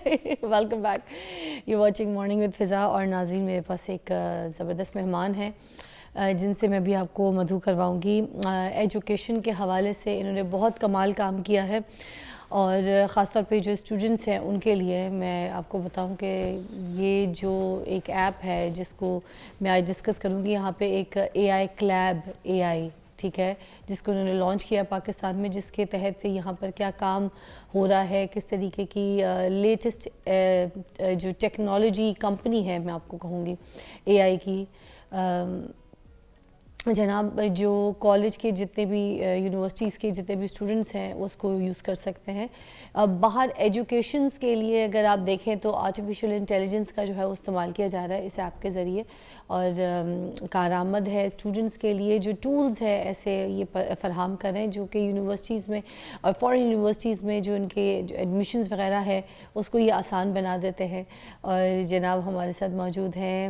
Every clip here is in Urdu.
Welcome back. You watching morning with فضا. اور ناظرین میرے پاس ایک زبردست مہمان ہیں جن سے میں بھی آپ کو مدعو کرواؤں گی. ایجوکیشن کے حوالے سے انہوں نے بہت کمال کام کیا ہے اور خاص طور پہ جو اسٹوڈنٹس ہیں ان کے لیے میں آپ کو بتاؤں کہ یہ جو ایک ایپ ہے جس کو میں آج ڈسکس کروں گی, یہاں پہ ایک اے آئی کلیب اے آئی, ٹھیک ہے, جس کو انہوں نے لانچ کیا پاکستان میں, جس کے تحت یہاں پر کیا کام ہو رہا ہے, کس طریقے کی لیٹسٹ جو ٹیکنالوجی کمپنی ہے میں آپ کو کہوں گی اے آئی کی. جناب جو کالج کے جتنے بھی یونیورسٹیز کے جتنے بھی اسٹوڈنٹس ہیں اس کو یوز کر سکتے ہیں. باہر ایجوکیشنز کے لیے اگر آپ دیکھیں تو آرٹیفیشیل انٹیلیجنس کا جو ہے وہ استعمال کیا جا رہا ہے اس ایپ کے ذریعے, اور کارآمد ہے اسٹوڈنٹس کے لیے. جو ٹولز ہے ایسے یہ فراہم کر رہے ہیں جو کہ یونیورسٹیز میں اور فارن یونیورسٹیز میں جو ان کے جو ایڈمیشنز وغیرہ ہے اس کو یہ آسان بنا دیتے ہیں. اور جناب ہمارے ساتھ موجود ہیں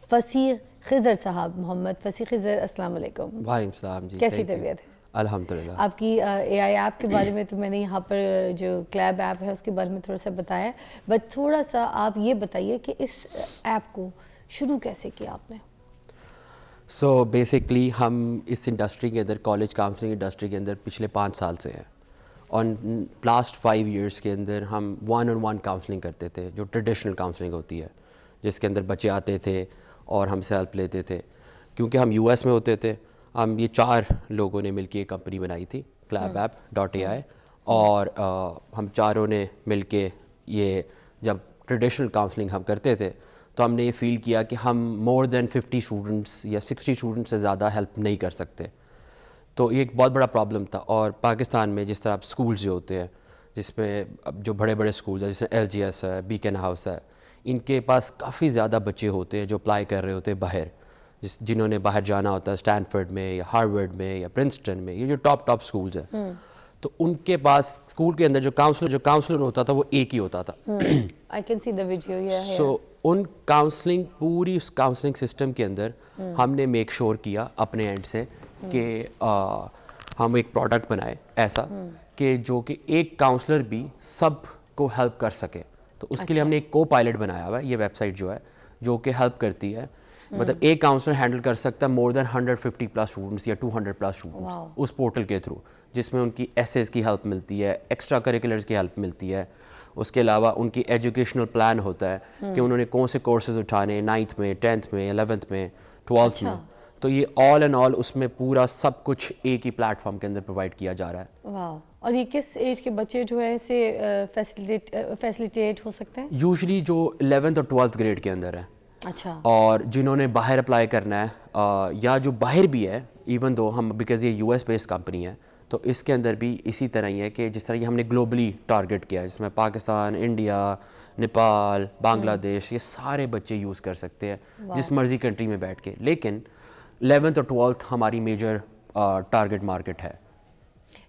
فصیح خضر صاحب, محمد فصیح خضر. السلام علیکم. وعلیکم السلام جی. کیسی طبیعت ہے؟ الحمدللہ. آپ کی اے آئی ایپ کے بارے میں تو میں نے یہاں پر جو کلیب ایپ ہے اس کے بارے میں تھوڑا سا بتایا, بٹ تھوڑا سا آپ یہ بتائیے کہ اس ایپ کو شروع کیسے کیا آپ نے؟ سو بیسکلی ہم اس انڈسٹری کے اندر, کالج کاؤنسلنگ انڈسٹری کے اندر پچھلے 5 سال سے ہیں. اور لاسٹ 5 ایئرس کے اندر ہم 1-on-1 کاؤنسلنگ کرتے تھے, جو ٹریڈیشنل کاؤنسلنگ ہوتی ہے, جس کے اندر بچے آتے تھے اور ہم سے ہیلپ لیتے تھے. کیونکہ ہم یو ایس میں ہوتے تھے, ہم یہ 4 لوگوں نے مل کے ایک کمپنی بنائی تھی ClabApp.ai, اور ہم چاروں نے مل کے یہ جب ٹریڈیشنل کاؤنسلنگ ہم کرتے تھے تو ہم نے یہ فیل کیا کہ ہم مور دین 50 اسٹوڈنٹس یا 60 اسٹوڈنٹس سے زیادہ ہیلپ نہیں کر سکتے. تو یہ ایک بہت بڑا پرابلم تھا. اور پاکستان میں جس طرح اسکولز جو ہوتے ہیں, جس میں اب جو بڑے بڑے اسکولز ہیں جیسے LGS ہے, بیکن ہاؤس ہے, ان کے پاس کافی زیادہ بچے ہوتے ہیں جو اپلائی کر رہے ہوتے ہیں باہر, جنہوں نے باہر جانا ہوتا ہے اسٹینفرڈ میں یا ہارورڈ میں یا پرنسٹن میں, یہ جو ٹاپ اسکولز ہیں. تو ان کے پاس اسکول کے اندر جو کاؤنسلر ہوتا تھا وہ ایک ہی ہوتا تھا. I can see the video, yeah. So in counselling پوری اس کاؤنسلنگ سسٹم کے اندر ہم نے میک شور کیا اپنے اینڈ سے کہ ہم ایک پروڈکٹ بنائے ایسا کہ جو کہ ایک کاؤنسلر بھی سب کو ہیلپ کر سکے. تو اس کے لیے ہم نے ایک کو پائلٹ بنایا ہوا ہے, یہ ویب سائٹ جو ہے جو کہ ہیلپ کرتی ہے. مطلب ایک کاؤنسلر ہینڈل کر سکتا ہے مور دین 150 پلس اسٹوڈنٹس یا 200 پلس اسٹوڈنٹس اس پورٹل کے تھرو, جس میں ان کی ایسیز کی ہیلپ ملتی ہے, ایکسٹرا کریکولرز کی ہیلپ ملتی ہے. اس کے علاوہ ان کی ایجوکیشنل پلان ہوتا ہے کہ انہوں نے کون سے کورسز اٹھانے 9th میں, 10th میں, 11th میں, 12th میں. تو یہ آل اینڈ آل اس میں پورا سب کچھ ایک ہی پلیٹ فارم کے اندر پرووائڈ کیا جا رہا ہے. واو. اور یہ کس ایج کے بچے جو ہے اسے فیسیلیٹیٹ ہو سکتے ہیں؟ یوزلی جو 11th اور 12th گریڈ کے اندر ہے. اچھا. اور جنہوں نے باہر اپلائی کرنا ہے یا جو باہر بھی ہے, ایون دو ہم بیکاز یہ US بیسڈ کمپنی ہے تو اس کے اندر بھی اسی طرح ہی ہے کہ جس طرح یہ ہم نے گلوبلی ٹارگٹ کیا ہے, جس میں پاکستان, انڈیا, نیپال, بنگلہ دیش, یہ سارے بچے یوز کر سکتے ہیں جس مرضی کنٹری میں بیٹھ کے. لیکن 11th اور 12th ہماری میجر ٹارگٹ مارکیٹ ہے.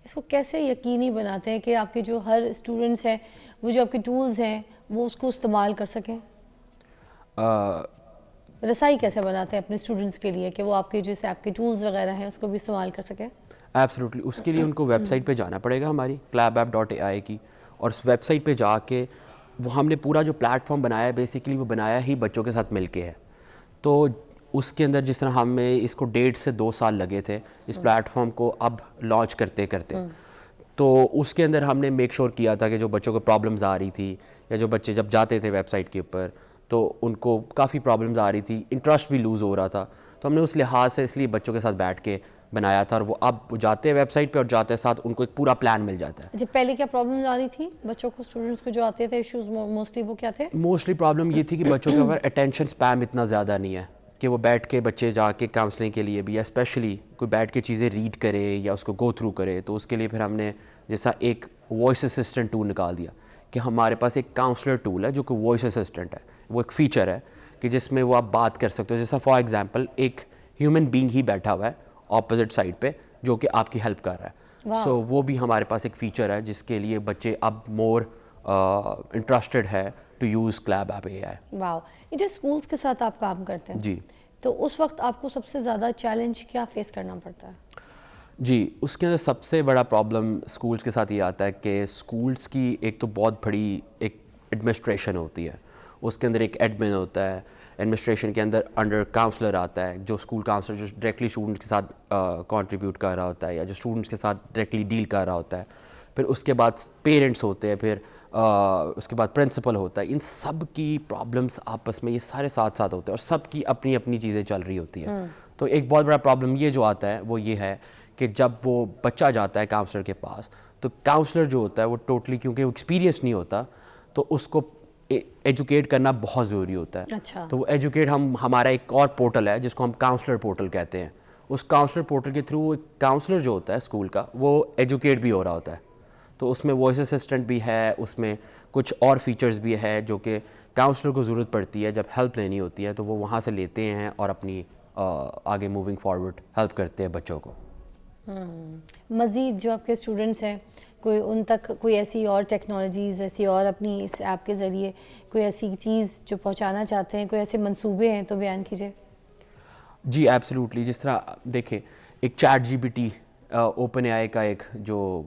اس کو کیسے یقینی بناتے ہیں کہ آپ کے جو ہر اسٹوڈنٹس ہیں وہ جو آپ کے ٹولز ہیں وہ اس کو استعمال کر سکیں؟ رسائی کیسے بناتے ہیں اپنے اسٹوڈنٹس کے لیے کہ وہ آپ کے جو ایپ کے ٹولز وغیرہ ہیں اس کو بھی استعمال کر سکیں؟ ایبسلیوٹلی. اس کے لیے ان کو ویب سائٹ پہ جانا پڑے گا ہماری ClabApp.ai کی, اور اس ویب سائٹ پہ جا کے وہ ہم نے پورا جو پلیٹ فارم بنایا ہے بیسیکلی وہ بنایا ہی بچوں کے ساتھ مل کے ہے. تو اس کے اندر جس طرح ہمیں اس کو 1.5 سے 2 سال لگے تھے اس پلیٹ فارم کو اب لانچ کرتے کرتے, تو اس کے اندر ہم نے میک شور کیا تھا کہ جو بچوں کو پرابلمز آ رہی تھی یا جو بچے جب جاتے تھے ویب سائٹ کے اوپر تو ان کو کافی پرابلمز آ رہی تھی, انٹرسٹ بھی لوز ہو رہا تھا. تو ہم نے اس لحاظ سے اس لیے بچوں کے ساتھ بیٹھ کے بنایا تھا, اور وہ اب جاتے ہیں ویب سائٹ پہ اور جاتے ساتھ ان کو ایک پورا پلان مل جاتا ہے. جب پہلے کیا پرابلمز آ رہی تھی بچوں کو, اسٹوڈنٹس کو جو آتے تھے ایشوز موسٹلی وہ کیا تھے؟ موسٹلی پرابلم یہ تھی کہ بچوں کے اوپر اٹینشن اسپیم اتنا زیادہ نہیں ہے کہ وہ بیٹھ کے بچے جا کے کاؤنسلنگ کے لیے بھی, یا اسپیشلی کوئی بیٹھ کے چیزیں ریڈ کرے یا اس کو گو تھرو کرے. تو اس کے لیے پھر ہم نے جیسا ایک وائس اسسٹنٹ ٹول نکال دیا کہ ہمارے پاس ایک کاؤنسلر ٹول ہے جو کہ وائس اسسٹنٹ ہے, وہ ایک فیچر ہے کہ جس میں وہ آپ بات کر سکتے ہو. جیسا فار ایگزامپل ایک ہیومن بینگ ہی بیٹھا ہوا ہے اپوزٹ سائڈ پہ جو کہ آپ کی ہیلپ کر رہا ہے. سو وہ بھی ہمارے پاس ایک فیچر ہے جس کے لیے بچے اب مور انٹرسٹڈ ہے ٹو یوز ClabApp.ai. واو. یہ جو اسکولس کے ساتھ آپ کام کرتے ہیں جی, تو اس وقت آپ کو سب سے زیادہ چیلنج کیا فیس کرنا پڑتا ہے؟ جی اس کے اندر سب سے بڑا پرابلم اسکولس کے ساتھ یہ آتا ہے کہ اسکولس کی ایک تو بہت بڑی ایک ایڈمنسٹریشن ہوتی ہے, اس کے اندر ایک ایڈمن ہوتا ہے, ایڈمنسٹریشن کے اندر انڈر کاؤنسلر آتا ہے, جو اسکول کاؤنسلر جو ڈائریکٹلی اسٹوڈنٹس کے ساتھ کنٹریبیوٹ کر رہا ہوتا ہے یا جو اسٹوڈنٹس کے ساتھ ڈائریکٹلی ڈیل کر رہا ہوتا ہے, پھر اس کے بعد پیرنٹس ہوتے ہیں, پھر اس کے بعد پرنسپل ہوتا ہے. ان سب کی پرابلمس آپس میں یہ سارے ساتھ ساتھ ہوتے ہیں اور سب کی اپنی اپنی چیزیں چل رہی ہوتی ہیں. تو ایک بہت بڑا پرابلم یہ جو آتا ہے وہ یہ ہے کہ جب وہ بچہ جاتا ہے کاؤنسلر کے پاس, تو کاؤنسلر جو ہوتا ہے وہ ٹوٹلی, کیونکہ وہ ایکسپیرینس نہیں ہوتا, تو اس کو ایجوکیٹ کرنا بہت ضروری ہوتا ہے. اچھا. تو وہ ایجوکیٹ ہمارا ایک اور پورٹل ہے جس کو ہم کاؤنسلر پورٹل کہتے ہیں. اس کاؤنسلر پورٹل کے تھرو ایک کاؤنسلر جو ہوتا ہے اسکول کا وہ ایجوکیٹ بھی ہو رہا ہوتا ہے. تو اس میں وائس اسسٹنٹ بھی ہے, اس میں کچھ اور فیچرز بھی ہے جو کہ کاؤنسلر کو ضرورت پڑتی ہے جب ہیلپ لینی ہوتی ہے, تو وہ وہاں سے لیتے ہیں اور اپنی آگے موونگ فارورڈ ہیلپ کرتے ہیں بچوں کو. مزید جو آپ کے اسٹوڈنٹس ہیں, کوئی ان تک کوئی ایسی اور ٹیکنالوجیز, ایسی اور اپنی اس ایپ کے ذریعے کوئی ایسی چیز جو پہنچانا چاہتے ہیں, کوئی ایسے منصوبے ہیں تو بیان کیجیے. جی ایبسلیوٹلی. جس طرح دیکھیں ایک ChatGPT OpenAI کا ایک جو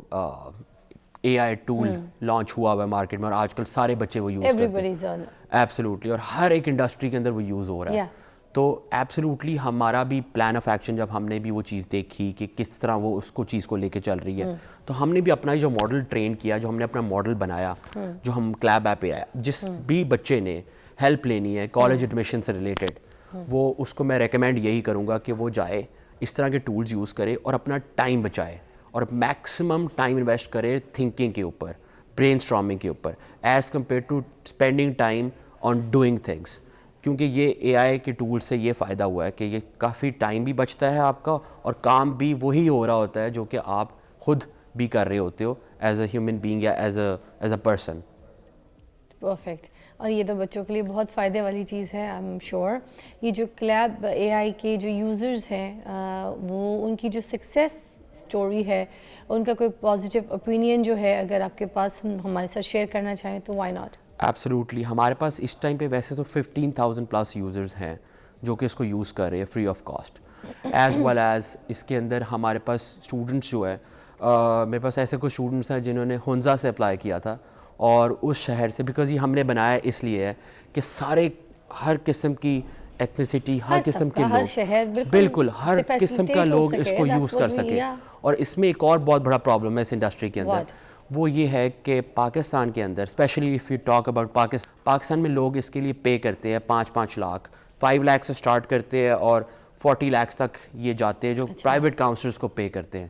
اے آئی ٹول لانچ ہوا ہوا ہے مارکیٹ میں, اور آج کل سارے بچے وہ یوز کرتے ہیں. ایبسلیوٹلی. اور ہر ایک انڈسٹری کے اندر وہ یوز ہو رہا ہے. تو ایبسلیوٹلی ہمارا بھی پلان آف ایکشن, جب ہم نے بھی وہ چیز دیکھی کہ کس طرح وہ اس کو چیز کو لے کے چل رہی ہے, تو ہم نے بھی اپنا جو ماڈل ٹرین کیا, جو ہم نے اپنا ماڈل بنایا, جو ہم کلیب ایپ پہ آیا, جس بھی بچے نے ہیلپ لینی ہے کالج ایڈمیشن سے ریلیٹڈ, وہ اس کو میں ریکمینڈ یہی کروں گا کہ وہ جائے اس طرح کے ٹولز یوز کرے اور اپنا ٹائم بچائے اور میکسیمم ٹائم انویسٹ کرے تھنکنگ کے اوپر, برین اسٹارمنگ کے اوپر, as compare to spending time on doing things. کیونکہ یہ اے آئی کے ٹول سے یہ فائدہ ہوا ہے کہ یہ کافی ٹائم بھی بچتا ہے آپ کا, اور کام بھی وہی ہو رہا ہوتا ہے جو کہ آپ خود بھی کر رہے ہوتے ہو ایز اے ہیومن بینگ یا ایز اے پرسن. پرفیکٹ. اور یہ تو بچوں کے لیے بہت فائدے والی چیز ہے, آئی ایم شیور. یہ جو کلیب اے آئی کے جو یوزرز ہیں, وہ ان کی جو سکسیس اسٹوری ہے, ان کا کوئی پازیٹیو اوپینین جو ہے, اگر آپ کے پاس ہمارے ساتھ شیئر کرنا چاہیں تو وائی ناٹ. ایبسلیوٹلی. ہمارے پاس اس ٹائم پہ ویسے تو 15,000 پلس یوزرز ہیں جو کہ اس کو یوز کر رہے ہیں free of cost, as well as اس کے اندر ہمارے پاس اسٹوڈنٹس جو ہے, میرے پاس ایسے کچھ اسٹوڈنٹس ہیں جنہوں نے ہنزا سے اپلائی کیا تھا, اور اس شہر سے, بیکاز یہ ہم نے بنایا اس لیے ہے کہ سارے ہر قسم کی ایتھنیسٹی, ہر قسم کے لوگ, بالکل ہر قسم کا لوگ اس کو یوز کر سکے. اور اس میں ایک اور بہت بڑا پرابلم ہے اس انڈسٹری کے اندر, وہ یہ ہے کہ پاکستان کے اندر especially if you talk about Pakistan میں لوگ اس کے لیے پے کرتے ہیں 5 لاکھ, 5 لاکھ سے اسٹارٹ کرتے ہیں اور 40 لاکھ تک یہ جاتے ہیں جو پرائیویٹ کاؤنسلرس کو پے کرتے ہیں.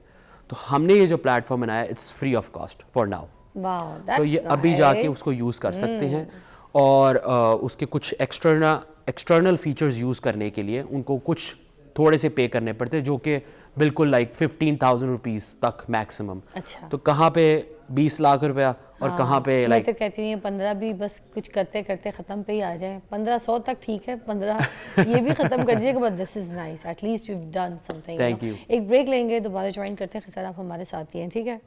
تو ہم نے یہ جو پلیٹ فارم بنایا it's free of cost for now. تو یہ ابھی جا کے اس کو یوز کر سکتے ہیں, اور اس کے کچھ ایکسٹرنل فیچرز یوز کرنے کے لیے ان کو کچھ تھوڑے سے پے کرنے پڑتے ہیں, جو کہ بالکل لائک 15,000 روپیز تک میکسیمم. تو کہاں پہ 20 لاکھ روپیہ اور کہاں پہ لائک, میں تو کہتی ہوں یہ 15 بھی بس کچھ کرتے کرتے ختم پہ ہی آ جائیں. 1500 تک ٹھیک ہے, 15 یہ بھی ختم کر دیجیے گا, but this is nice, at least you done something. Thank you. ایک بریک لیں گے, دوبارہ جوائن کرتے ہیں. خسارہ آپ ہمارے ساتھ ہی ہیں, ٹھیک ہے.